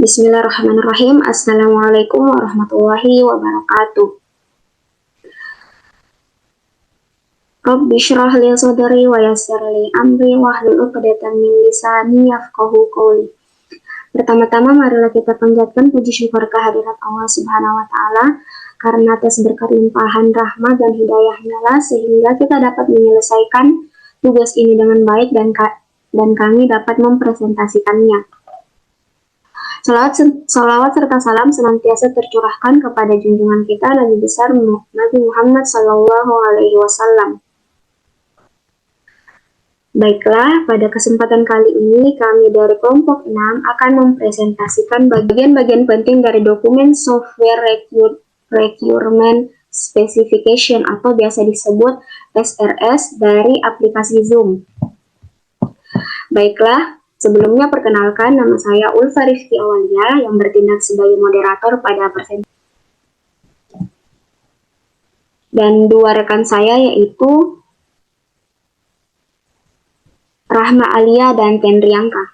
Bismillahirrahmanirrahim. Assalamualaikum warahmatullahi wabarakatuh. Rabbi shrah li sadri wa yassir li amri wahlul 'uqdatam min lisani yafqahu qawli. Pertama-tama marilah kita panjatkan puji syukur kehadirat Allah Subhanahu wa taala karena atas berkat limpahan rahmat dan hidayahnya lah sehingga kita dapat menyelesaikan tugas ini dengan baik dan kami dapat mempresentasikannya. Salawat serta salam senantiasa tercurahkan kepada junjungan kita Nabi besar Nabi Muhammad Sallallahu Alaihi Wasallam. Baiklah, pada kesempatan kali ini kami dari kelompok 6 akan mempresentasikan bagian-bagian penting dari dokumen Software Requirement Specification atau biasa disebut SRS dari aplikasi Zoom. Baiklah, sebelumnya perkenalkan, nama saya Ulfa Rifki Awalia yang bertindak sebagai moderator pada presentasi. Dan dua rekan saya yaitu Rahma Alia dan Kendriangka.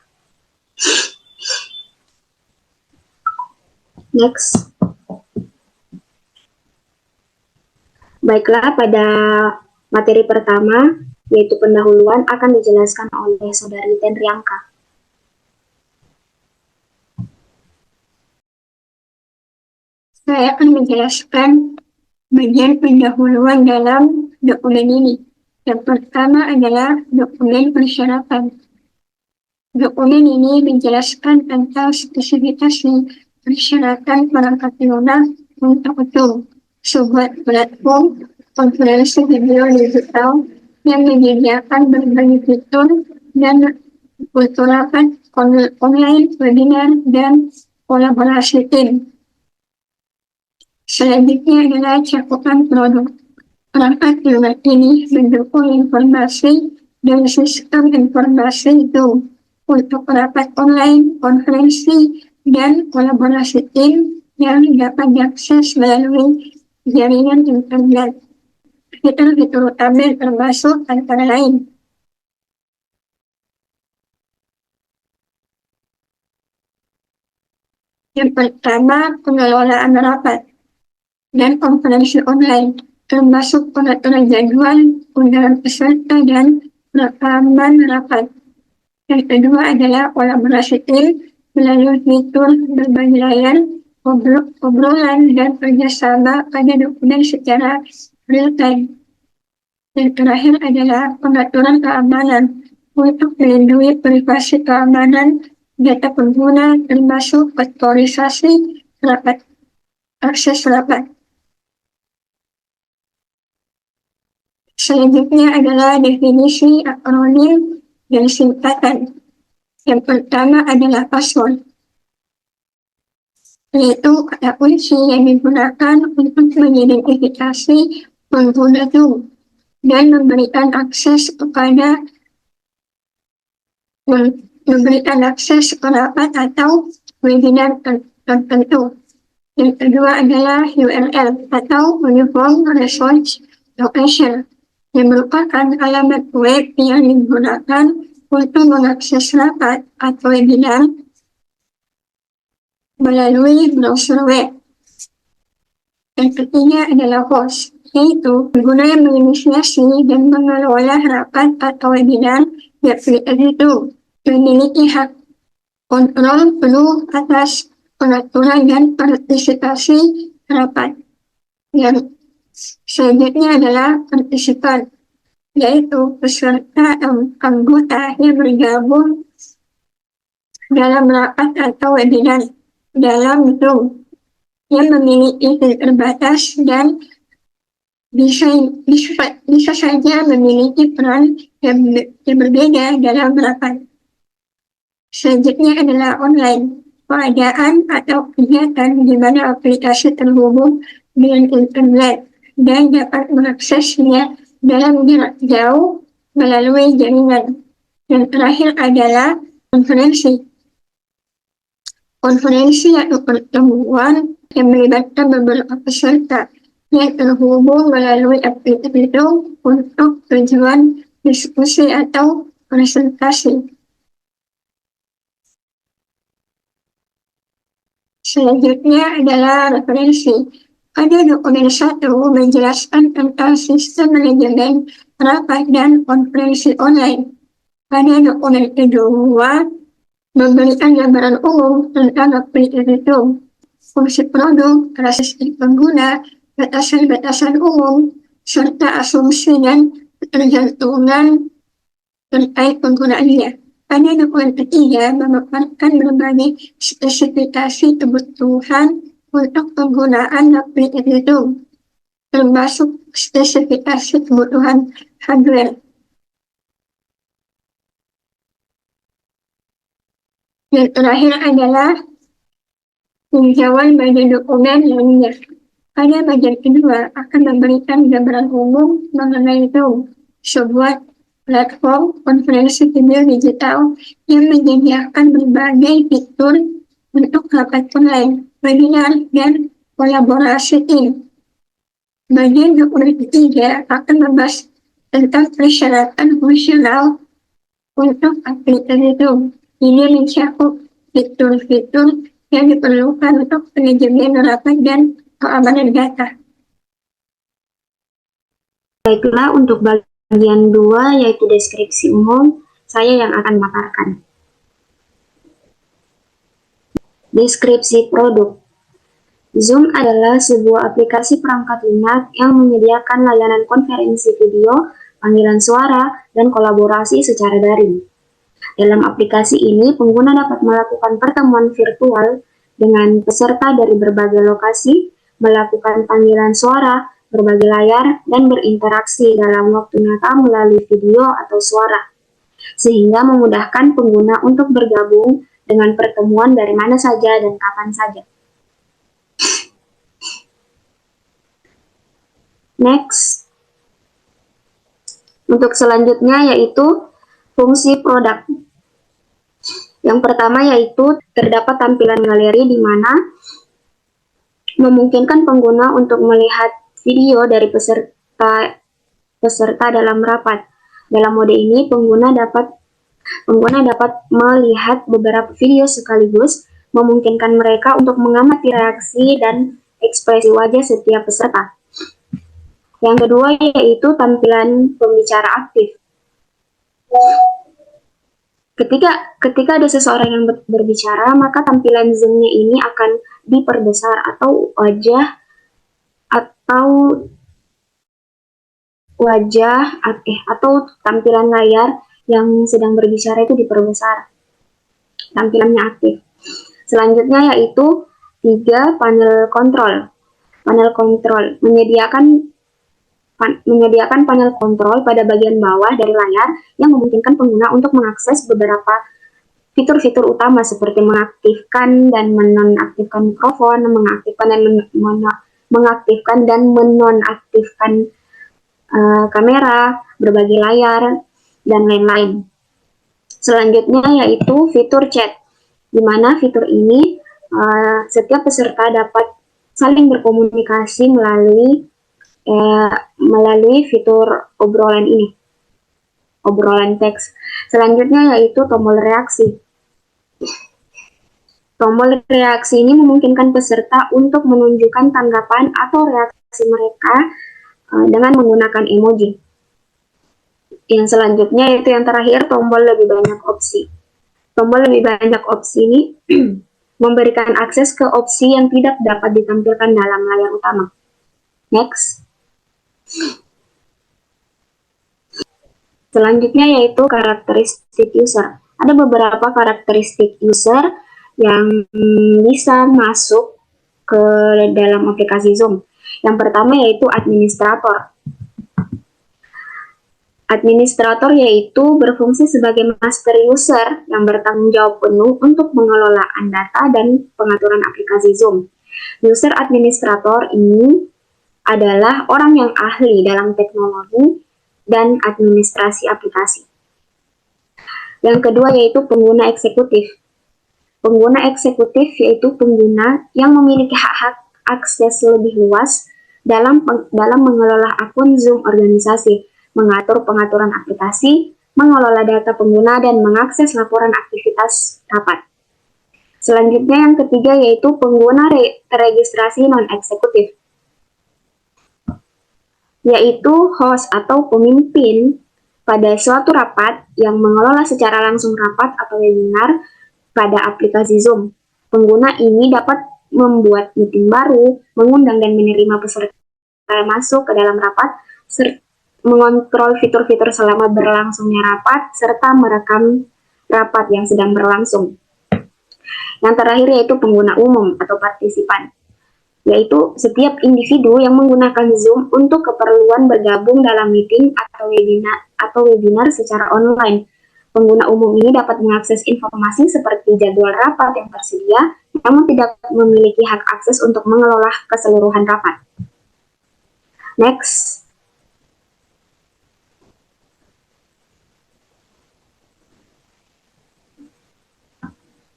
Next. Baiklah, pada materi pertama yaitu pendahuluan akan dijelaskan oleh Saudari Kendriangka. Saya akan menjelaskan bagian pendahuluan dalam dokumen ini. Yang pertama adalah dokumen persyaratan. Dokumen ini menjelaskan tentang spesifikasi persyaratan perangkat lunak untuk sebuah platform konferensi video digital yang menyediakan berbagai fitur dan kebutuhan online, webinar, dan kolaborasi tim. Selanjutnya adalah cakupan produk. Perangkat lunak ini mendukung informasi dan sistem informasi Zoom untuk rapat online, konferensi, dan kolaborasi tim yang dapat diakses melalui jaringan internet. Fitur-fitur utama termasuk antara lain yang pertama, pengelolaan rapat dan konferensi online, termasuk pengaturan jadwal, undangan peserta, dan rekaman rapat. Yang kedua adalah kolaborasi tim melalui fitur berbagi layar, obrolan, dan kerjasama pada dokumen secara real time. Yang terakhir adalah pengaturan keamanan untuk melindungi privasi keamanan data pengguna, termasuk faktorisasi rapat, akses rapat. Selanjutnya adalah definisi akronim dan singkatan. Yang pertama adalah password, yaitu kata kunci yang digunakan untuk mengidentifikasi pengguna Zoom dan memberikan akses ke rapat atau webinar tertentu. Yang kedua adalah URL atau Uniform Resource Location, yang merupakan alamat web yang digunakan untuk mengakses rapat atau webinar melalui browser web. Yang ketiga adalah host, yaitu pengguna yang menginisiasi dan mengelola rapat atau webinar di aplikasi itu memiliki hak kontrol penuh atas pengaturan dan partisipasi rapat. Yang selanjutnya adalah partisipan, yaitu peserta anggota yang bergabung dalam rapat atau webinar dalam Zoom yang memiliki terbatas dan bisa saja memiliki peran yang berbeda dalam rapat. Selanjutnya adalah online, pengadaan atau kegiatan di mana aplikasi terhubung dengan internet dan dapat mengaksesnya dalam jarak jauh melalui jaringan. Yang terakhir adalah konferensi. Konferensi atau pertemuan yang melibatkan beberapa peserta yang terhubung melalui aplikasi itu untuk tujuan diskusi atau presentasi. Selanjutnya adalah referensi. Pada dokumen 1 menjelaskan tentang sistem manajemen rapat dan konferensi online. Pada dokumen kedua memberikan gambaran umum tentang aplikasi Zoom, fungsi produk, karakteristik pengguna, batasan-batasan umum, serta asumsi dan ketergantungan terkait penggunaannya. Pada dokumen ketiga memaparkan berbagai spesifikasi kebutuhan untuk penggunaan aplikasi Zoom, termasuk spesifikasi kebutuhan hardware. Yang terakhir adalah tinjauan bagian dokumen lainnya. Pada bagian kedua akan memberikan gambaran umum mengenai Zoom, sebuah platform konferensi video digital yang menyediakan berbagai fitur untuk rapat online, webinar, dan kolaborasi tim. Bagian dokumen ketiga akan membahas tentang persyaratan fungsional untuk aplikasi Zoom. Ini mencakup fitur-fitur yang diperlukan untuk manajemen rapat dan keamanan data. Baiklah, untuk bagian 2 yaitu deskripsi umum, saya yang akan memaparkan. Deskripsi produk. Zoom adalah sebuah aplikasi perangkat lunak yang menyediakan layanan konferensi video, panggilan suara, dan kolaborasi secara daring. Dalam aplikasi ini, pengguna dapat melakukan pertemuan virtual dengan peserta dari berbagai lokasi, melakukan panggilan suara, berbagi layar, dan berinteraksi dalam waktu nyata melalui video atau suara, sehingga memudahkan pengguna untuk bergabung dengan pertemuan dari mana saja dan kapan saja. Next. Untuk selanjutnya yaitu fungsi produk. Yang pertama yaitu terdapat tampilan galeri di mana memungkinkan pengguna untuk melihat video dari peserta dalam rapat. Dalam mode ini pengguna dapat melihat beberapa video sekaligus, memungkinkan mereka untuk mengamati reaksi dan ekspresi wajah setiap peserta. Yang kedua yaitu tampilan pembicara aktif. Ketika ada seseorang yang berbicara, maka tampilan Zoom-nya ini akan diperbesar atau tampilan layar yang sedang berbicara itu diperbesar. Tampilannya aktif. Selanjutnya yaitu 3 panel kontrol. Panel kontrol menyediakan panel kontrol pada bagian bawah dari layar yang memungkinkan pengguna untuk mengakses beberapa fitur-fitur utama seperti mengaktifkan dan menonaktifkan mikrofon, mengaktifkan dan menonaktifkan kamera, berbagi layar, dan lain-lain. Selanjutnya yaitu fitur chat, di mana fitur ini setiap peserta dapat saling berkomunikasi melalui fitur obrolan teks. Selanjutnya yaitu tombol reaksi. Tombol reaksi ini memungkinkan peserta untuk menunjukkan tanggapan atau reaksi mereka dengan menggunakan emoji. Yang selanjutnya yaitu yang terakhir, tombol lebih banyak opsi. Tombol lebih banyak opsi ini memberikan akses ke opsi yang tidak dapat ditampilkan dalam layar utama. Next. Selanjutnya yaitu karakteristik user. Ada beberapa karakteristik user yang bisa masuk ke dalam aplikasi Zoom. Yang pertama yaitu administrator. Administrator yaitu berfungsi sebagai master user yang bertanggung jawab penuh untuk pengelolaan data dan pengaturan aplikasi Zoom. User administrator ini adalah orang yang ahli dalam teknologi dan administrasi aplikasi. Yang kedua yaitu pengguna eksekutif. Pengguna eksekutif yaitu pengguna yang memiliki hak-hak akses lebih luas dalam mengelola akun Zoom organisasi, mengatur pengaturan aplikasi, mengelola data pengguna, dan mengakses laporan aktivitas rapat. Selanjutnya yang ketiga yaitu pengguna teregistrasi non-eksekutif, yaitu host atau pemimpin pada suatu rapat yang mengelola secara langsung rapat atau webinar pada aplikasi Zoom. Pengguna ini dapat membuat meeting baru, mengundang dan menerima peserta masuk ke dalam rapat, mengontrol fitur-fitur selama berlangsungnya rapat, serta merekam rapat yang sedang berlangsung. Yang terakhir yaitu pengguna umum atau partisipan, yaitu setiap individu yang menggunakan Zoom untuk keperluan bergabung dalam meeting atau webinar secara online. Pengguna umum ini dapat mengakses informasi seperti jadwal rapat yang tersedia, namun tidak memiliki hak akses untuk mengelola keseluruhan rapat. Next.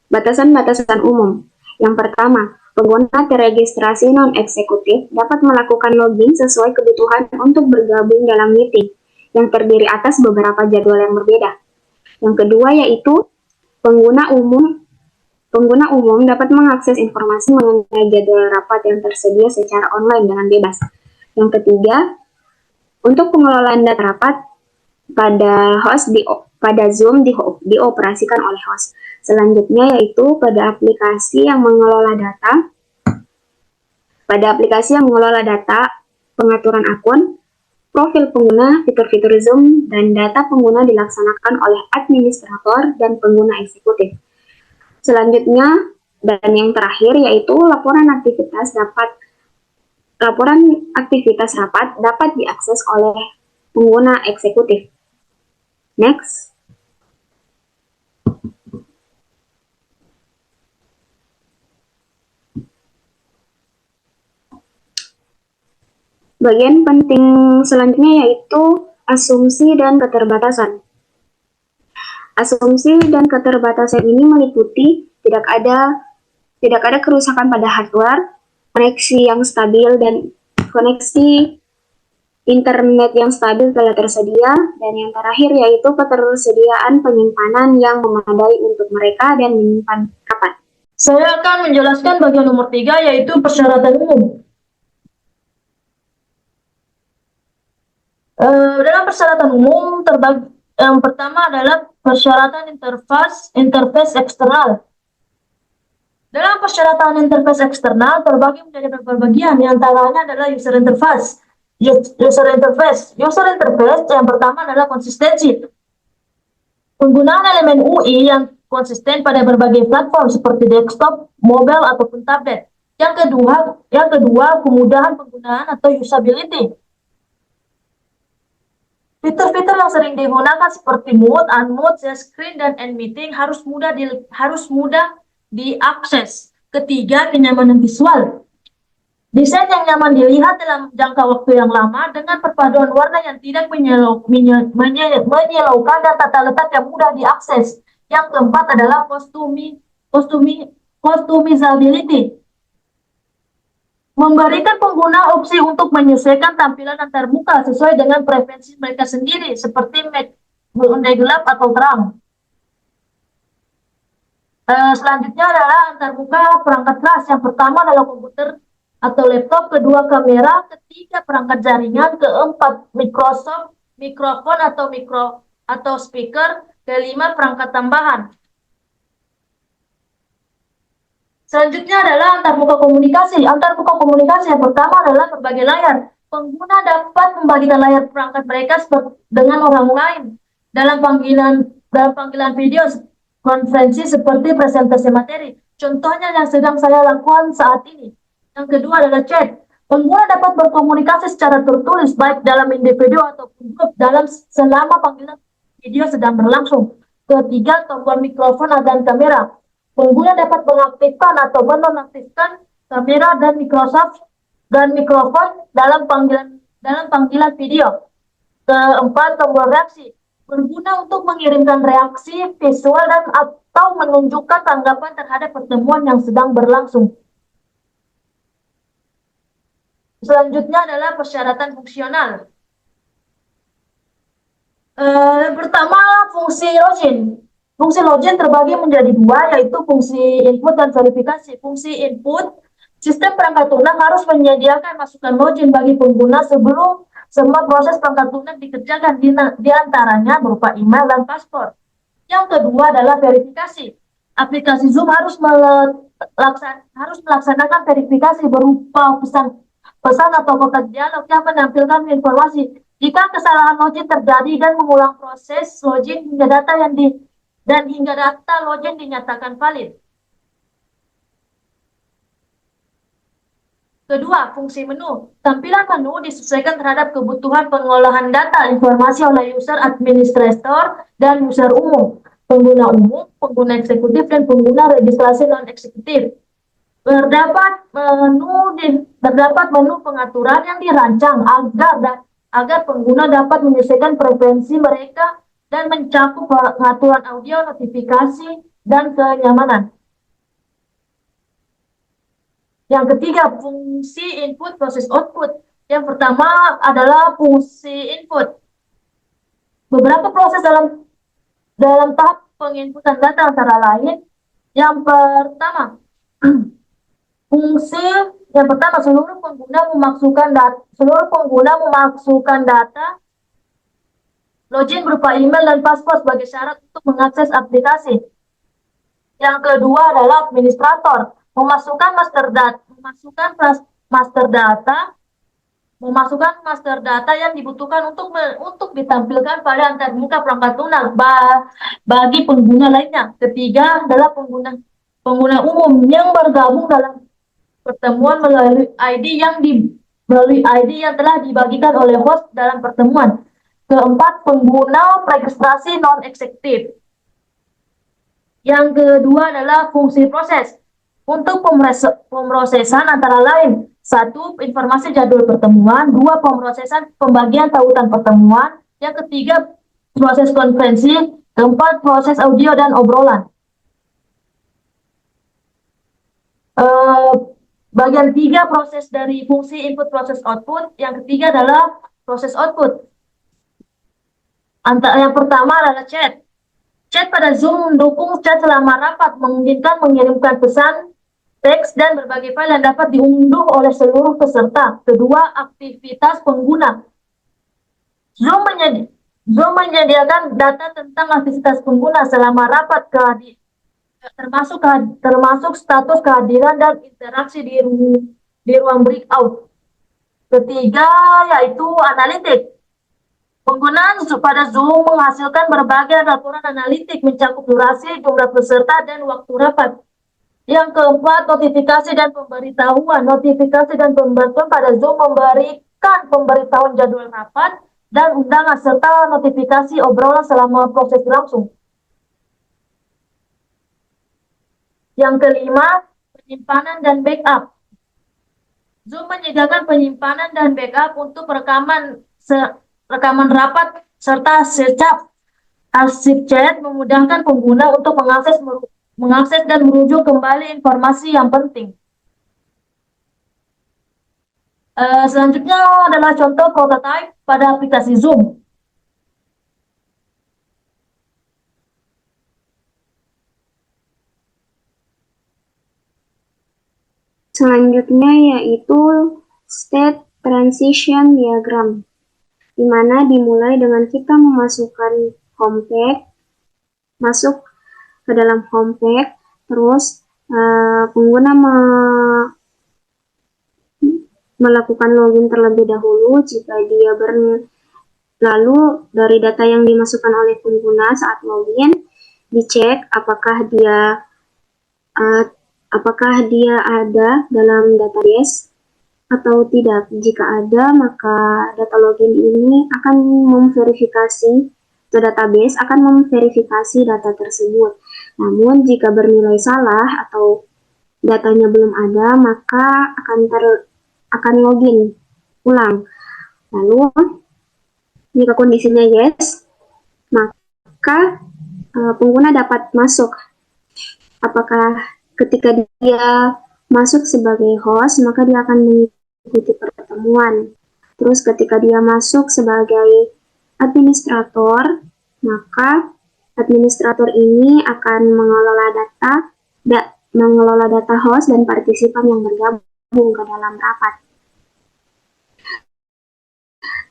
Batasan-batasan umum. Yang pertama, pengguna teregistrasi non-eksekutif dapat melakukan login sesuai kebutuhan untuk bergabung dalam meeting, yang terdiri atas beberapa jadwal yang berbeda. Yang kedua yaitu pengguna umum dapat mengakses informasi mengenai jadwal rapat yang tersedia secara online dengan bebas. Yang ketiga, untuk pengelolaan data rapat pada Zoom dioperasikan oleh host. Selanjutnya yaitu pada aplikasi yang mengelola data. Pada aplikasi yang mengelola data, pengaturan akun, profil pengguna, fitur-fitur Zoom, dan data pengguna dilaksanakan oleh administrator dan pengguna eksekutif. Selanjutnya, dan yang terakhir yaitu laporan aktivitas rapat dapat diakses oleh pengguna eksekutif. Next. Bagian penting selanjutnya yaitu asumsi dan keterbatasan. Asumsi dan keterbatasan ini meliputi tidak ada kerusakan pada hardware, koneksi internet yang stabil telah tersedia, dan yang terakhir yaitu ketersediaan penyimpanan yang memadai untuk mereka dan menyimpan rapat. Saya akan menjelaskan bagian nomor 3 yaitu persyaratan umum. Dalam persyaratan umum yang pertama adalah persyaratan interface eksternal. Dalam persyaratan interface eksternal terbagi menjadi beberapa bagian, yang antaranya adalah user interface. User interface yang pertama adalah konsistensi. Penggunaan elemen UI yang konsisten pada berbagai platform seperti desktop, mobile ataupun tablet. Yang kedua kemudahan penggunaan atau usability. Fitur-fitur yang sering digunakan seperti mute, unmute, share screen, dan end meeting harus mudah diakses. Ketiga, kenyamanan visual. Desain yang nyaman dilihat dalam jangka waktu yang lama dengan perpaduan warna yang tidak menyilaukan dan tata letak yang mudah diakses. Yang keempat adalah customizability. Memberikan pengguna opsi untuk menyesuaikan tampilan antarmuka sesuai dengan preferensi mereka sendiri, seperti mode gelap atau terang. Selanjutnya adalah antarmuka perangkat keras. Yang pertama adalah komputer atau laptop, kedua kamera, ketiga perangkat jaringan, keempat mikrofon atau speaker, kelima perangkat tambahan. Selanjutnya adalah antarmuka komunikasi. Antarmuka komunikasi yang pertama adalah berbagai layar. Pengguna dapat membagikan layar perangkat mereka dengan orang lain dalam panggilan video konferensi seperti presentasi materi. Contohnya yang sedang saya lakukan saat ini. Yang kedua adalah chat. Pengguna dapat berkomunikasi secara tertulis baik dalam individu ataupun grup selama panggilan video sedang berlangsung. Ketiga, tombol mikrofon dan kamera. Pengguna dapat mengaktifkan atau menonaktifkan kamera dan mikrofon dalam panggilan video. Keempat, tombol reaksi. Berguna untuk mengirimkan reaksi visual dan atau menunjukkan tanggapan terhadap pertemuan yang sedang berlangsung. Selanjutnya adalah persyaratan fungsional. Pertama, fungsi login. Fungsi login terbagi menjadi dua, yaitu fungsi input dan verifikasi. Fungsi input, sistem perangkat lunak harus menyediakan masukan login bagi pengguna sebelum semua proses perangkat lunak dikerjakan, di antaranya berupa email dan paspor. Yang kedua adalah verifikasi. Aplikasi Zoom harus melaksanakan verifikasi berupa pesan atau kotak dialog yang menampilkan informasi. Jika kesalahan login terjadi dan mengulang proses login hingga data login dinyatakan valid. Kedua, fungsi menu. Tampilan menu disesuaikan terhadap kebutuhan pengolahan data informasi oleh user administrator dan user umum, pengguna eksekutif, dan pengguna registrasi non-eksekutif. Terdapat menu pengaturan yang dirancang agar pengguna dapat menyesuaikan preferensi mereka dan mencakup pengaturan audio, notifikasi, dan kenyamanan. Yang ketiga, fungsi input proses output. Yang pertama adalah fungsi input. Beberapa proses dalam tahap penginputan data antara lain. Yang pertama, seluruh pengguna memasukkan data login berupa email dan paspor sebagai syarat untuk mengakses aplikasi. Yang kedua adalah administrator, memasukkan master data yang dibutuhkan untuk ditampilkan pada antarmuka perangkat lunak bagi pengguna lainnya. Ketiga adalah pengguna umum yang bergabung dalam pertemuan melalui ID yang telah dibagikan oleh host dalam pertemuan. Keempat, pengguna registrasi non-eksekutif. Yang kedua adalah fungsi proses. Untuk pemrosesan antara lain, 1. Informasi jadwal pertemuan, 2. Pemrosesan pembagian tautan pertemuan, yang ketiga proses konferensi, keempat proses audio dan obrolan. Bagian 3 proses dari fungsi input proses output, yang ketiga adalah proses output. Yang pertama adalah chat. Chat pada Zoom mendukung chat selama rapat, memungkinkan mengirimkan pesan, teks, dan berbagai file yang dapat diunduh oleh seluruh peserta. Kedua, aktivitas pengguna. Zoom menyediakan data tentang aktivitas pengguna selama rapat, termasuk status kehadiran dan interaksi di ruang breakout. Ketiga, yaitu analitik. Penggunaan pada Zoom menghasilkan berbagai laporan analitik mencakup durasi, jumlah peserta, dan waktu rapat. Yang keempat, notifikasi dan pemberitahuan. Notifikasi dan pemberitahuan pada Zoom memberikan pemberitahuan jadwal rapat dan undangan serta notifikasi obrolan selama proses berlangsung. Yang kelima, penyimpanan dan backup. Zoom menyediakan penyimpanan dan backup untuk rekaman rapat serta search arsip chat, memudahkan pengguna untuk mengakses dan merujuk kembali informasi yang penting. Selanjutnya adalah contoh prototype pada aplikasi Zoom. Selanjutnya yaitu state transition diagram, di mana dimulai dengan kita memasukkan homepage, masuk ke dalam homepage, terus pengguna melakukan login terlebih dahulu jika dia lalu dari data yang dimasukkan oleh pengguna saat login dicek apakah dia ada dalam database atau tidak. Jika ada, maka data login ini akan memverifikasi, atau database akan memverifikasi data tersebut. Namun jika bernilai salah atau datanya belum ada, maka akan login ulang. Lalu jika kondisinya yes, maka pengguna dapat masuk. Apakah ketika dia masuk sebagai host, maka dia akan mengikuti pertemuan. Terus ketika dia masuk sebagai administrator, maka Administrator ini akan mengelola data host dan partisipan yang bergabung ke dalam rapat.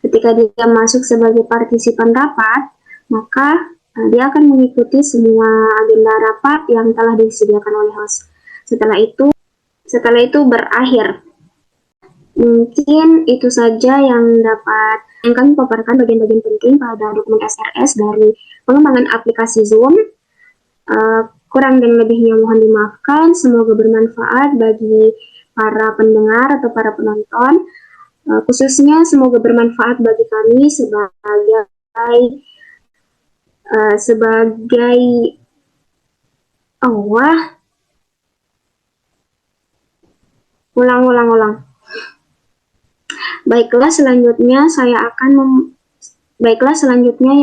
Ketika dia masuk sebagai partisipan rapat, maka dia akan mengikuti semua agenda rapat yang telah disediakan oleh host. Setelah itu berakhir. Mungkin itu saja yang dapat kami paparkan bagian-bagian penting pada dokumen SRS dari pengembangan aplikasi Zoom. Kurang dan lebihnya mohon dimaafkan. Semoga bermanfaat bagi para pendengar atau para penonton. Khususnya semoga bermanfaat bagi kami ulang. Baiklah, selanjutnya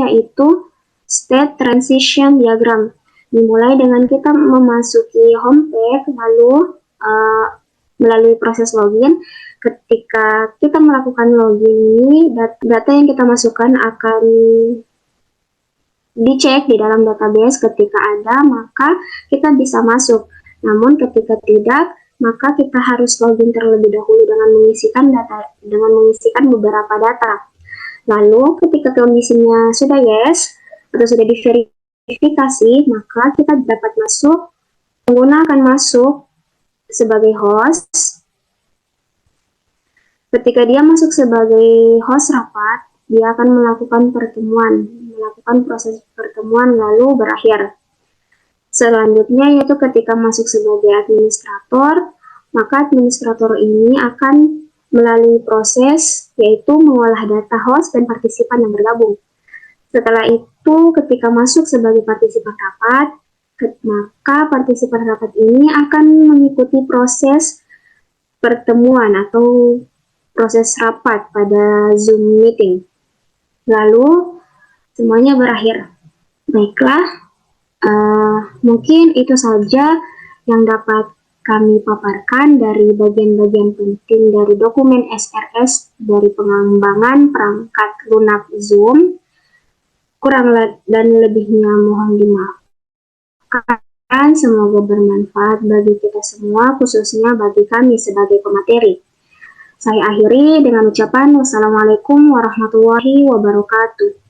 yaitu state transition diagram. Dimulai dengan kita memasuki homepage, lalu melalui proses login. Ketika kita melakukan login ini, data yang kita masukkan akan dicek di dalam database. Ketika ada, maka kita bisa masuk. Namun ketika tidak, maka kita harus login terlebih dahulu dengan mengisikan beberapa data. Lalu ketika kondisinya sudah yes atau sudah diverifikasi, maka kita dapat masuk. Pengguna akan masuk sebagai host. Ketika dia masuk sebagai host rapat, dia akan melakukan proses pertemuan lalu berakhir. Selanjutnya yaitu ketika masuk sebagai administrator, maka administrator ini akan melalui proses yaitu mengolah data host dan partisipan yang bergabung. Setelah itu ketika masuk sebagai partisipan rapat, maka partisipan rapat ini akan mengikuti proses pertemuan atau proses rapat pada Zoom meeting. Lalu semuanya berakhir. Baiklah, mungkin itu saja yang dapat kami paparkan dari bagian-bagian penting dari dokumen SRS dari pengembangan perangkat lunak Zoom. Kurang dan lebihnya mohon dimaafkan. Semoga bermanfaat bagi kita semua, khususnya bagi kami sebagai pemateri. Saya akhiri dengan ucapan wassalamualaikum warahmatullahi wabarakatuh.